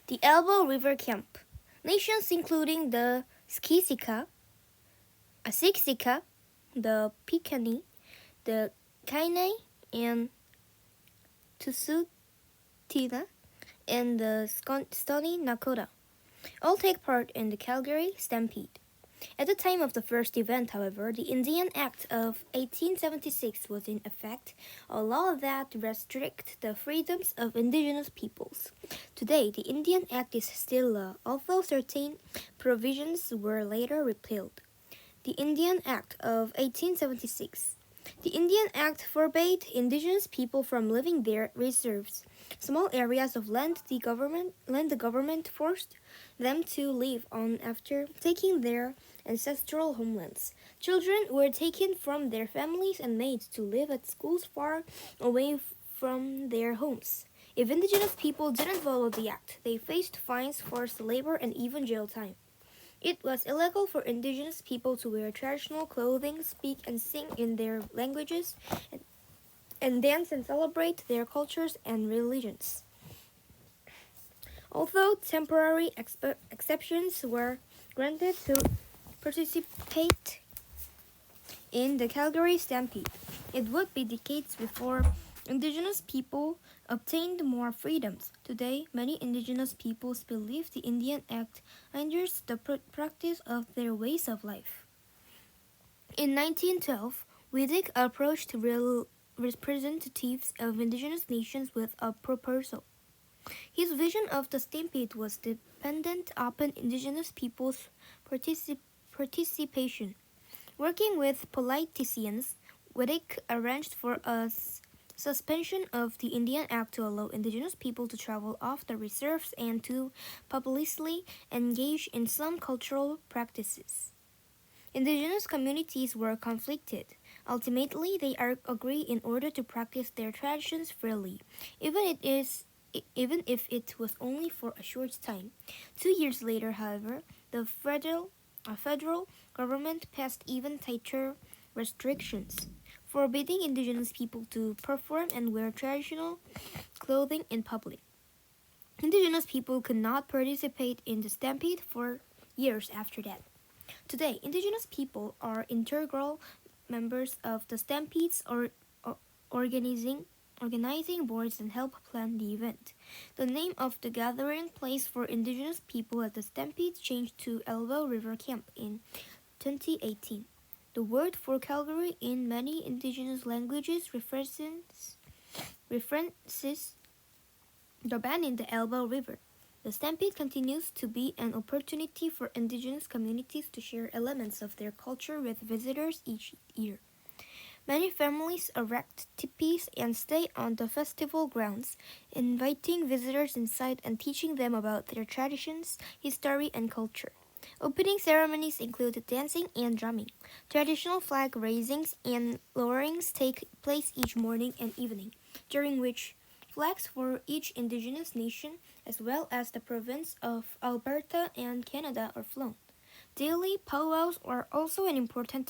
The Elbow River Camp. Nations including the Siksika, the Piikani, the Kainai, and Tusutina, and the Stoney Nakoda all take part in the Calgary Stampede. At the time of the first event, however, the Indian Act of 1876 was in effect, a law that restricted the freedoms of indigenous peoples. Today, the Indian Act is still law, although certain provisions were later repealed. The Indian Act of 1876. The Indian Act forbade indigenous people from living their reserves, small areas of land the government forced them to live on after taking their ancestral homelands. Children were taken from their families and made to live at schools far away from their homes. If indigenous people didn't follow the act, they faced fines, forced labor, and even jail time. It was illegal for indigenous people to wear traditional clothing, speak and sing in their languages, and dance and celebrate their cultures and religions. Although temporary exceptions were granted to participate in the Calgary Stampede, it would be decades before indigenous people obtained more freedoms. Today, many indigenous peoples believe the Indian Act hinders the practice of their ways of life. In 1912, Wittig approached representatives of indigenous nations with a proposal. His vision of the stampede was dependent upon indigenous peoples' participation. Working with politicians, Wittig arranged for a suspension of the Indian Act to allow indigenous people to travel off the reserves and to publicly engage in some cultural practices. Indigenous communities were conflicted. Ultimately, they agreed in order to practice their traditions freely, even if it was only for a short time. 2 years later, however, the federal government passed even tighter restrictions, forbidding indigenous people to perform and wear traditional clothing in public. Indigenous people could not participate in the stampede for years after that. Today, indigenous people are integral members of the stampedes or organizing boards and help plan the event. The name of the gathering place for indigenous people at the stampede changed to Elbow River Camp in 2018. The word for Calgary in many indigenous languages references the bend in the Elbow River. The Stampede continues to be an opportunity for indigenous communities to share elements of their culture with visitors each year. Many families erect teepees and stay on the festival grounds, inviting visitors inside and teaching them about their traditions, history, and culture. Opening ceremonies include dancing and drumming. Traditional flag raisings and lowerings take place each morning and evening, during which flags for each indigenous nation, as well as the province of Alberta and Canada, are flown. Daily powwows are also an important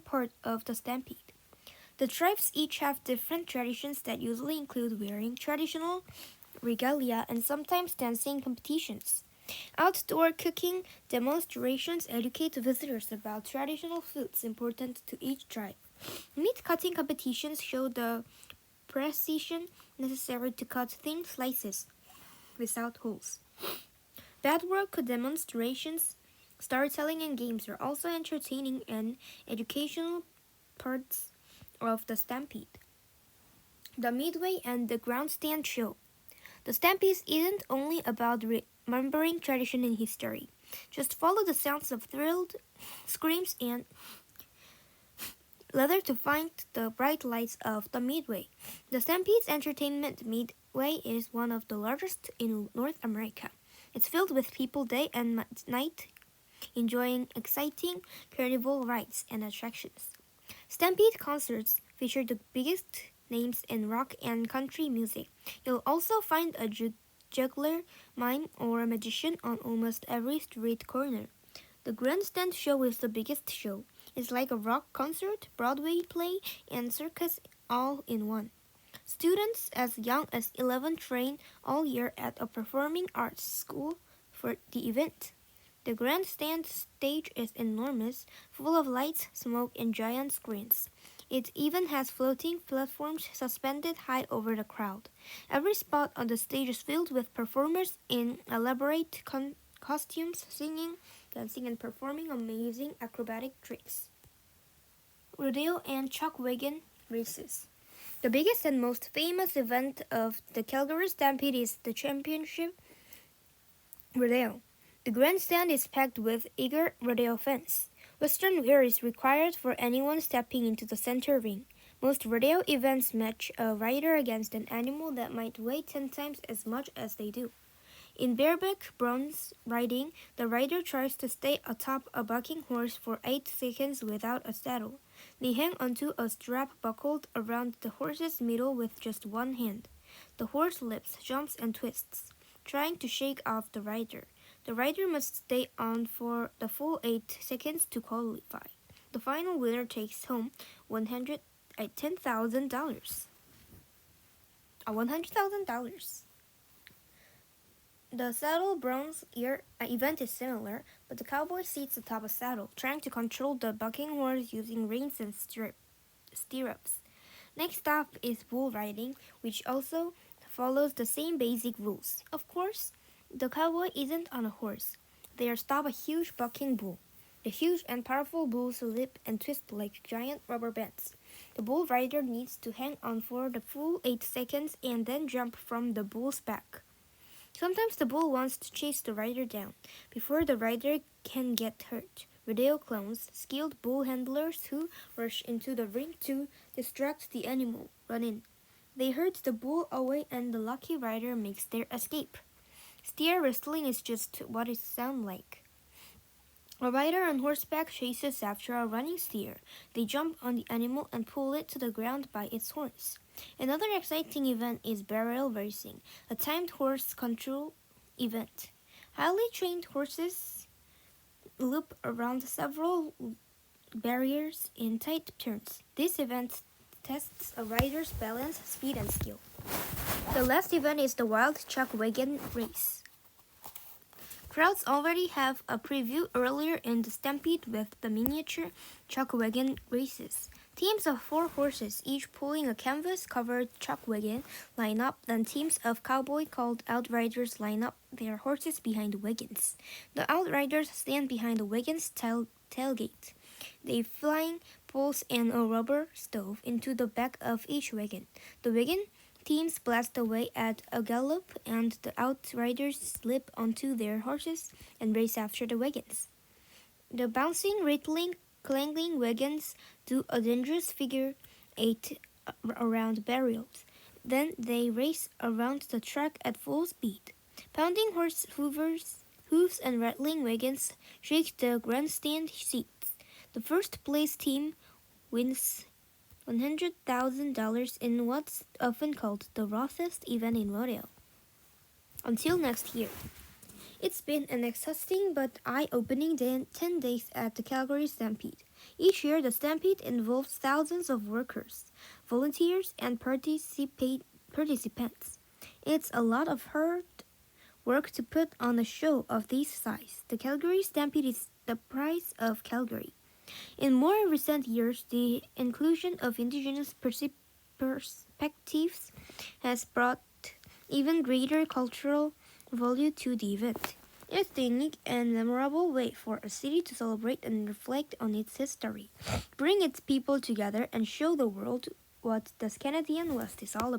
part of the stampede. The tribes each have different traditions that usually include wearing traditional regalia and sometimes dancing competitions. Outdoor cooking demonstrations educate visitors about traditional foods important to each tribe. Meat cutting competitions show the precision necessary to cut thin slices without holes. Bedwork demonstrations, storytelling, and games are also entertaining and educational parts of the Stampede. The Midway and the Grandstand Show. The Stampede isn't only about remembering tradition and history. Just follow the sounds of thrilled screams and leather to find the bright lights of the Midway. The Stampede's entertainment Midway is one of the largest in North America. It's filled with people day and night enjoying exciting carnival rides and attractions. Stampede concerts feature the biggest names in rock and country music. You'll also find a juggler, mime, or a magician on almost every street corner. The Grandstand Show is the biggest show. It's like a rock concert, Broadway play, and circus all in one. Students as young as 11 train all year at a performing arts school for the event. The grandstand stage is enormous, full of lights, smoke, and giant screens. It even has floating platforms suspended high over the crowd. Every spot on the stage is filled with performers in elaborate costumes, singing, dancing, and performing amazing acrobatic tricks. Rodeo and chuck wagon races. The biggest and most famous event of the Calgary Stampede is the championship rodeo. The grandstand is packed with eager rodeo fans. Western wear is required for anyone stepping into the center ring. Most rodeo events match a rider against an animal that might weigh 10 times as much as they do. In bareback bronze riding, the rider tries to stay atop a bucking horse for 8 seconds without a saddle. They hang onto a strap buckled around the horse's middle with just one hand. The horse leaps, jumps, and twists, trying to shake off the rider. The rider must stay on for the full 8 seconds to qualify. The final winner takes home $110,000. $100,000. The saddle bronze event is similar, but the cowboy sits atop a saddle, trying to control the bucking horse using reins and stirrups. Next up is bull riding, which also follows the same basic rules. Of course, the cowboy isn't on a horse. They are atop a huge bucking bull. The huge and powerful bulls leap and twist like giant rubber bands. The bull rider needs to hang on for the full 8 seconds and then jump from the bull's back. Sometimes the bull wants to chase the rider down before the rider can get hurt. Rodeo clowns, skilled bull handlers who rush into the ring to distract the animal, run in. They herd the bull away and the lucky rider makes their escape. Steer wrestling is just what it sounds like. A rider on horseback chases after a running steer. They jump on the animal and pull it to the ground by its horns. Another exciting event is barrel racing, a timed horse control event. Highly trained horses loop around several barriers in tight turns. This event tests a rider's balance, speed, and skill. The last event is the wild chuck wagon race. Crowds already have a preview earlier in the Stampede with the miniature chuck wagon races. Teams of 4 horses, each pulling a canvas-covered chuck wagon, line up. Then teams of cowboy called outriders line up their horses behind the wagons. The outriders stand behind the wagon's tailgate. They flying poles and a rubber stove into the back of each wagon. The wagon teams blast away at a gallop, and the outriders slip onto their horses and race after the wagons. The bouncing, rattling, clanging wagons do a dangerous figure 8 around barrels. Then they race around the track at full speed. Pounding horse hooves and rattling wagons shake the grandstand seats. The first place team wins $100,000 in what's often called the roughest event in rodeo. Until next year. It's been an exhausting but eye-opening 10 days at the Calgary Stampede. Each year, the Stampede involves thousands of workers, volunteers, and participants. It's a lot of hard work to put on a show of this size. The Calgary Stampede is the pride of Calgary. In more recent years, the inclusion of Indigenous perspectives has brought even greater cultural value to the event. It's the unique and memorable way for a city to celebrate and reflect on its history, bring its people together, and show the world what the Canadian West is all about.